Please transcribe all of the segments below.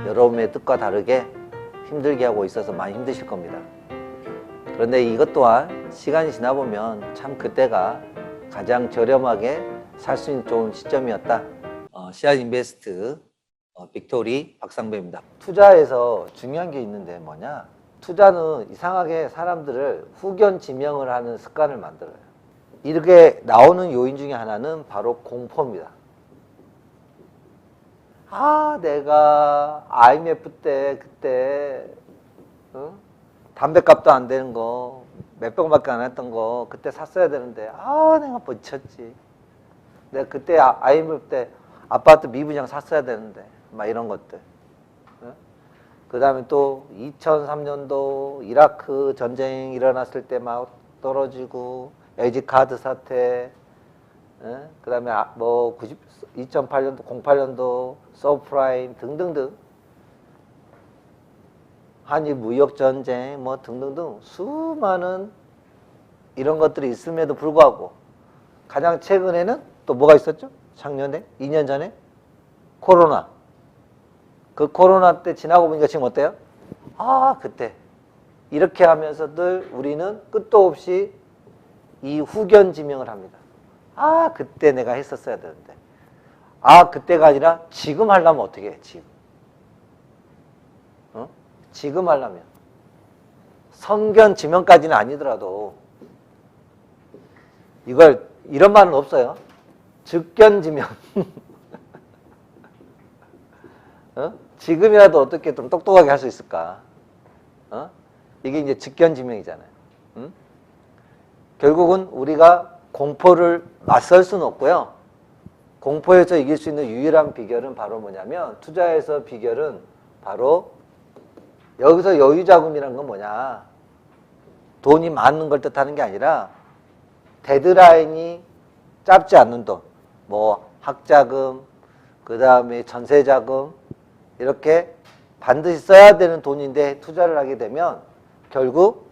여러분의 뜻과 다르게 힘들게 하고 있어서 많이 힘드실 겁니다. 그런데 이것 또한 시간이 지나보면 참 그때가 가장 저렴하게 살 수 있는 좋은 시점이었다. 씨앗 인베스트 빅토리 박상배입니다. 투자에서 중요한 게 있는데 뭐냐? 투자는 이상하게 사람들을 후견 지명을 하는 습관을 만들어요. 이렇게 나오는 요인 중에 하나는 바로 공포입니다. 내가 IMF 때 그때 담배값도 안 되는 거 몇백원밖에 안 했던 거 그때 샀어야 되는데 내가 못 쳤지. 내가 그때 IMF 때 아파트 미분양 샀어야 되는데 막 이런 것들. 그 다음에 또 2003년도 이라크 전쟁 일어났을 때 막 떨어지고 LG 카드 사태, 그 다음에 2008년도 08년도 서프라임 등등등, 한일 무역 전쟁 뭐 등등등 수많은 이런 것들이 있음에도 불구하고 가장 최근에는 또 뭐가 있었죠? 작년에 2년 전에 코로나. 그 코로나 때 지나고 보니까 지금 어때요? 그때 이렇게 하면서 늘 우리는 끝도 없이 이 후견 지명을 합니다. 그때 내가 했었어야 되는데. 그때가 아니라 지금 하려면 어떻게 해? 지금 하려면. 선견 지명까지는 아니더라도 이런 말은 없어요. 즉견 지명. 지금이라도 어떻게 좀 똑똑하게 할 수 있을까? 이게 이제 즉견 지명이잖아요. 결국은 우리가 공포를 맞설 수는 없고요. 공포에서 이길 수 있는 유일한 비결은 바로 뭐냐면, 투자에서 비결은 바로 여기서 여유자금이라는 건 뭐냐, 돈이 많은 걸 뜻하는 게 아니라 데드라인이 짧지 않는 돈, 뭐 학자금, 그 다음에 전세자금, 이렇게 반드시 써야 되는 돈인데 투자를 하게 되면 결국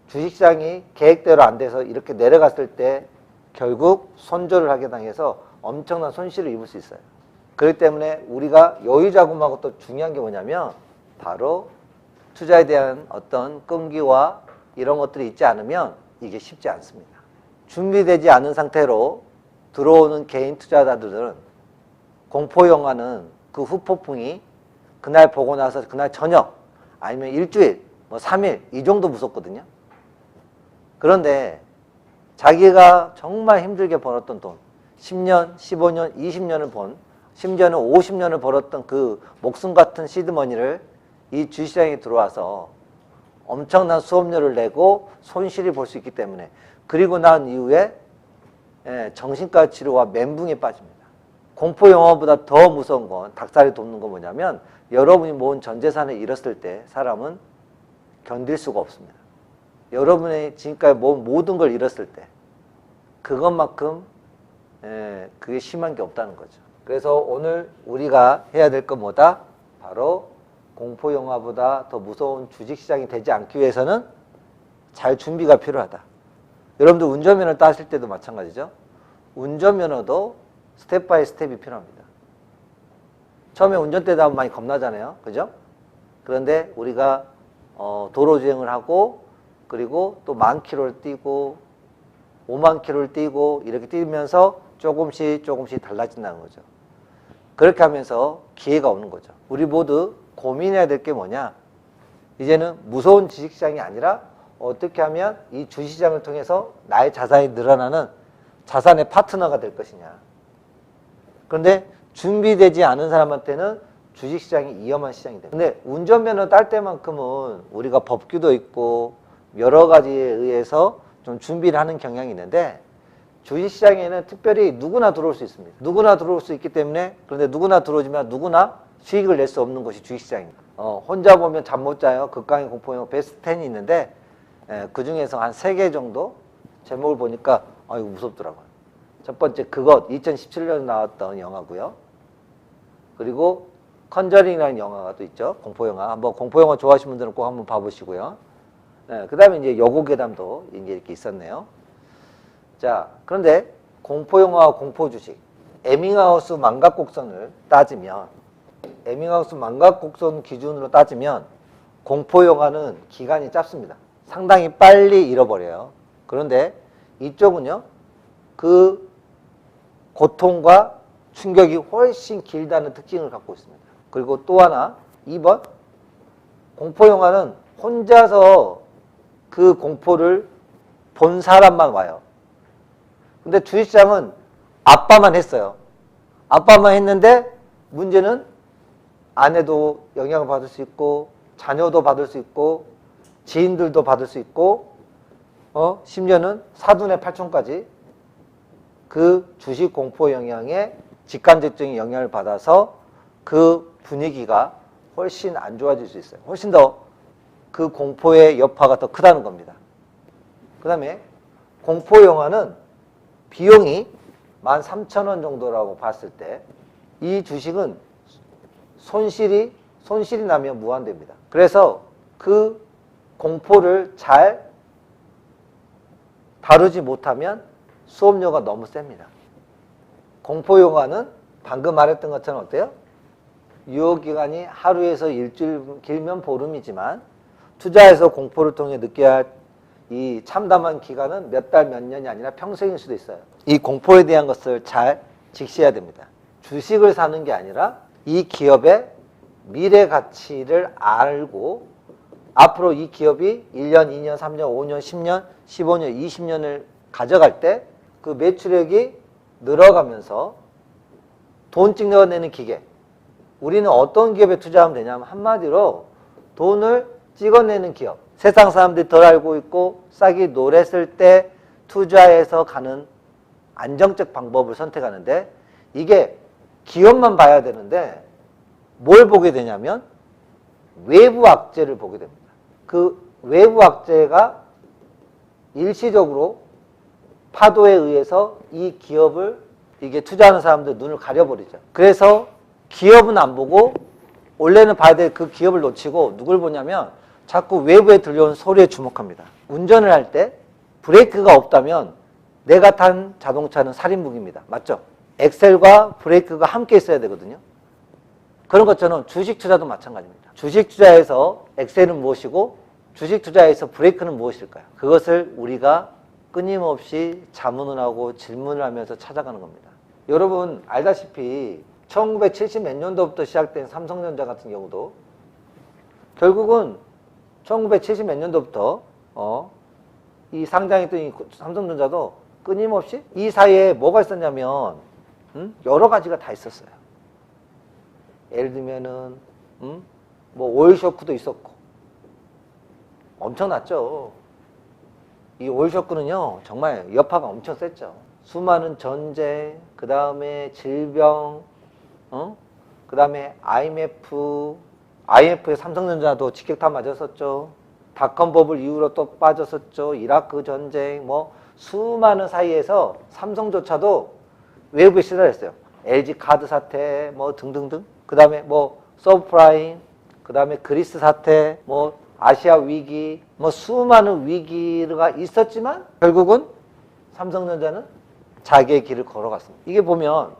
주식시장이 계획대로 안 돼서 이렇게 내려갔을 때 결국 손절을 하게 당해서 엄청난 손실을 입을 수 있어요. 그렇기 때문에 우리가 여유자금하고 또 중요한 게 뭐냐면 바로 투자에 대한 어떤 끈기와 이런 것들이 있지 않으면 이게 쉽지 않습니다. 준비되지 않은 상태로 들어오는 개인 투자자들은 공포영화는 그 후폭풍이 그날 보고 나서 그날 저녁 아니면 일주일, 뭐 3일 이 정도 무섭거든요. 그런데 자기가 정말 힘들게 벌었던 돈, 10년, 15년, 20년을 심지어는 50년을 벌었던 그 목숨 같은 시드머니를 이 주식시장에 들어와서 엄청난 수업료를 내고 손실이 볼 수 있기 때문에, 그리고 난 이후에 정신과 치료와 멘붕에 빠집니다. 공포 영화보다 더 무서운 건, 닭살이 돋는 건 뭐냐면, 여러분이 모은 전 재산을 잃었을 때 사람은 견딜 수가 없습니다. 여러분의 지금까지 모은 모든 걸 잃었을 때 그것만큼 그게 심한 게 없다는 거죠. 그래서 오늘 우리가 해야 될 건 뭐다? 바로 공포 영화보다 더 무서운 주식시장이 되지 않기 위해서는 잘 준비가 필요하다. 여러분들 운전면허 따실 때도 마찬가지죠. 운전면허도 스텝 바이 스텝이 필요합니다. 처음에 운전대 하면 많이 겁나잖아요. 그죠? 그런데 우리가 도로주행을 하고, 그리고 또 10,000km를 뛰고 50,000km를 뛰고 이렇게 뛰면서 조금씩 달라진다는 거죠. 그렇게 하면서 기회가 오는 거죠. 우리 모두 고민해야 될 게 뭐냐, 이제는 무서운 주식시장이 아니라 어떻게 하면 이 주식시장을 통해서 나의 자산이 늘어나는 자산의 파트너가 될 것이냐. 그런데 준비되지 않은 사람한테는 주식시장이 위험한 시장이 돼요. 근데 운전면허 딸 때만큼은 우리가 법규도 있고 여러 가지에 의해서 좀 준비를 하는 경향이 있는데, 주식시장에는 특별히 누구나 들어올 수 있습니다. 누구나 들어올 수 있기 때문에, 그런데 누구나 들어오지만 누구나 수익을 낼 수 없는 것이 주식시장입니다. 혼자 보면 잠 못 자요. 극강의 공포영화 베스트 10이 있는데, 그 중에서 한 3개 정도 제목을 보니까 이거 무섭더라고요. 첫 번째 그것, 2017년에 나왔던 영화고요. 그리고 컨저링이라는 영화가 또 있죠. 공포영화. 한번 공포영화 좋아하시는 분들은 꼭 한번 봐보시고요. 그 다음에 이제 여고괴담도 이제 이렇게 있었네요. 자, 그런데 공포영화와 공포주식, 에밍하우스 망각곡선을 따지면 에밍하우스 망각 곡선 기준으로 따지면 공포 영화는 기간이 짧습니다. 상당히 빨리 잃어버려요. 그런데 이쪽은요, 그 고통과 충격이 훨씬 길다는 특징을 갖고 있습니다. 그리고 또 하나, 2번, 공포 영화는 혼자서 그 공포를 본 사람만 와요. 근데 주식시장은 아빠만 했어요. 아빠만 했는데 문제는 아내도 영향을 받을 수 있고, 자녀도 받을 수 있고, 지인들도 받을 수 있고, 심지어는 사돈의 팔촌까지 그 주식 공포 영향에 직간접적인 영향을 받아서 그 분위기가 훨씬 안 좋아질 수 있어요. 훨씬 더 그 공포의 여파가 더 크다는 겁니다. 그 다음에 공포 영화는 비용이 13,000원 정도라고 봤을 때 이 주식은 손실이 나면 무한대입니다. 그래서 그 공포를 잘 다루지 못하면 수업료가 너무 셉니다. 공포 영화는 방금 말했던 것처럼 어때요? 유효기간이 하루에서 일주일, 길면 보름이지만 투자해서 공포를 통해 느껴야 할 이 참담한 기간은 몇 달, 몇 년이 아니라 평생일 수도 있어요. 이 공포에 대한 것을 잘 직시해야 됩니다. 주식을 사는 게 아니라 이 기업의 미래 가치를 알고 앞으로 이 기업이 1년, 2년, 3년, 5년, 10년, 15년, 20년을 가져갈 때 그 매출액이 늘어가면서 돈 찍어내는 기계. 우리는 어떤 기업에 투자하면 되냐면 한마디로 돈을 찍어내는 기업. 세상 사람들이 덜 알고 있고 싸게 노랬을 때 투자해서 가는 안정적 방법을 선택하는데 이게 기업만 봐야 되는데 뭘 보게 되냐면 외부 악재를 보게 됩니다. 그 외부 악재가 일시적으로 파도에 의해서 이 기업을 이게 투자하는 사람들 눈을 가려버리죠. 그래서 기업은 안 보고 원래는 봐야 될 그 기업을 놓치고 누굴 보냐면 자꾸 외부에 들려오는 소리에 주목합니다. 운전을 할 때 브레이크가 없다면 내가 탄 자동차는 살인무기입니다. 맞죠? 엑셀과 브레이크가 함께 있어야 되거든요. 그런 것처럼 주식 투자도 마찬가지입니다. 주식 투자에서 엑셀은 무엇이고 주식 투자에서 브레이크는 무엇일까요? 그것을 우리가 끊임없이 자문을 하고 질문을 하면서 찾아가는 겁니다. 여러분 알다시피 1970 몇 년도부터 시작된 삼성전자 같은 경우도 결국은 1970 몇 년도부터 이 상장했던 이 삼성전자도 끊임없이 이 사이에 뭐가 있었냐면 여러 가지가 다 있었어요. 예를 들면은 뭐 오일 쇼크도 있었고 엄청났죠. 이 오일 쇼크는요 정말 여파가 엄청 셌죠. 수많은 전쟁, 그 다음에 질병, 그 다음에 IMF에 삼성전자도 직격탄 맞았었죠. 닷컴 버블 이후로 또 빠졌었죠. 이라크 전쟁, 뭐 수많은 사이에서 삼성조차도 외부에 시달렸어요. LG 카드 사태, 뭐 등등등. 그 다음에 뭐 서브프라임, 그 다음에 그리스 사태, 뭐 아시아 위기, 뭐 수많은 위기가 있었지만 결국은 삼성전자는 자기의 길을 걸어갔습니다. 이게 보면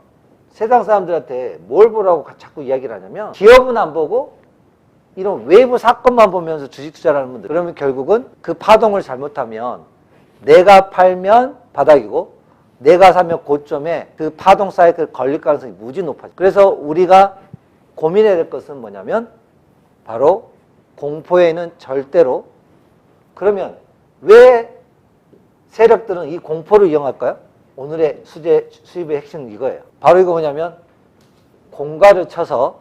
세상 사람들한테 뭘 보라고 자꾸 이야기를 하냐면 기업은 안 보고 이런 외부 사건만 보면서 주식 투자를 하는 분들, 그러면 결국은 그 파동을 잘못하면 내가 팔면 바닥이고 내가 사면 고점에 그 파동 사이클 걸릴 가능성이 무지 높아요. 그래서 우리가 고민해야 될 것은 뭐냐면 바로 공포에는 절대로, 그러면 왜 세력들은 이 공포를 이용할까요? 오늘의 수입의 핵심은 이거예요. 바로 이거 뭐냐면 공가를 쳐서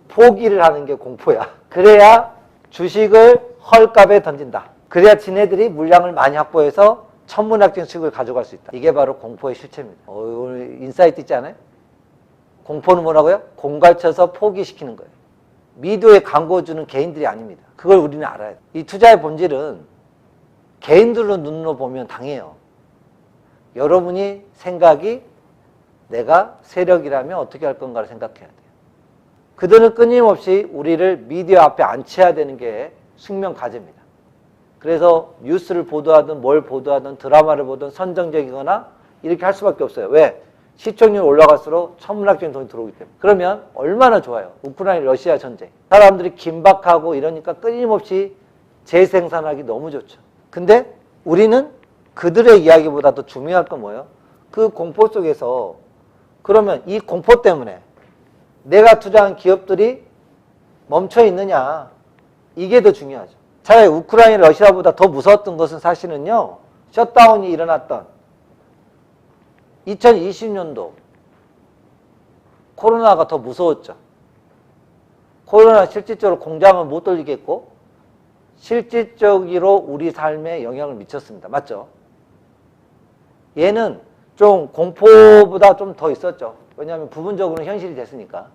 포기를 하는 게 공포야. 그래야 주식을 헐값에 던진다. 그래야 지네들이 물량을 많이 확보해서 천문학적인 수익을 가져갈 수 있다. 이게 바로 공포의 실체입니다. 오늘 인사이트 있지 않아요? 공포는 뭐라고요? 공갈 쳐서 포기시키는 거예요. 미디어에 광고 주는 개인들이 아닙니다. 그걸 우리는 알아야 돼요. 이 투자의 본질은 개인들로 눈으로 보면 당해요. 여러분이 생각이 내가 세력이라면 어떻게 할 건가를 생각해야 돼요. 그들은 끊임없이 우리를 미디어 앞에 앉혀야 되는 게 숙명 과제입니다. 그래서 뉴스를 보도하든 뭘 보도하든 드라마를 보든 선정적이거나 이렇게 할 수밖에 없어요. 왜? 시청률이 올라갈수록 천문학적인 돈이 들어오기 때문에. 그러면 얼마나 좋아요. 우크라이나 러시아 전쟁. 사람들이 긴박하고 이러니까 끊임없이 재생산하기 너무 좋죠. 근데 우리는 그들의 이야기보다 더 중요할 건 뭐예요? 그 공포 속에서 그러면 이 공포 때문에 내가 투자한 기업들이 멈춰 있느냐, 이게 더 중요하죠. 차라리 우크라이나 러시아보다 더 무서웠던 것은 사실은요, 셧다운이 일어났던 2020년도 코로나가 더 무서웠죠. 코로나 실질적으로 공장을 못 돌리겠고 실질적으로 우리 삶에 영향을 미쳤습니다. 맞죠? 얘는 좀 공포보다 좀 더 있었죠. 왜냐하면 부분적으로는 현실이 됐으니까.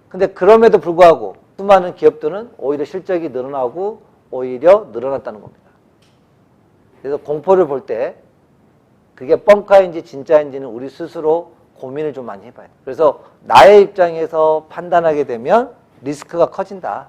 근데 그럼에도 불구하고 수많은 기업들은 오히려 실적이 늘어나고 오히려 늘어났다는 겁니다. 그래서 공포를 볼 때 그게 뻥카인지 진짜인지는 우리 스스로 고민을 좀 많이 해봐야 돼요. 그래서 나의 입장에서 판단하게 되면 리스크가 커진다.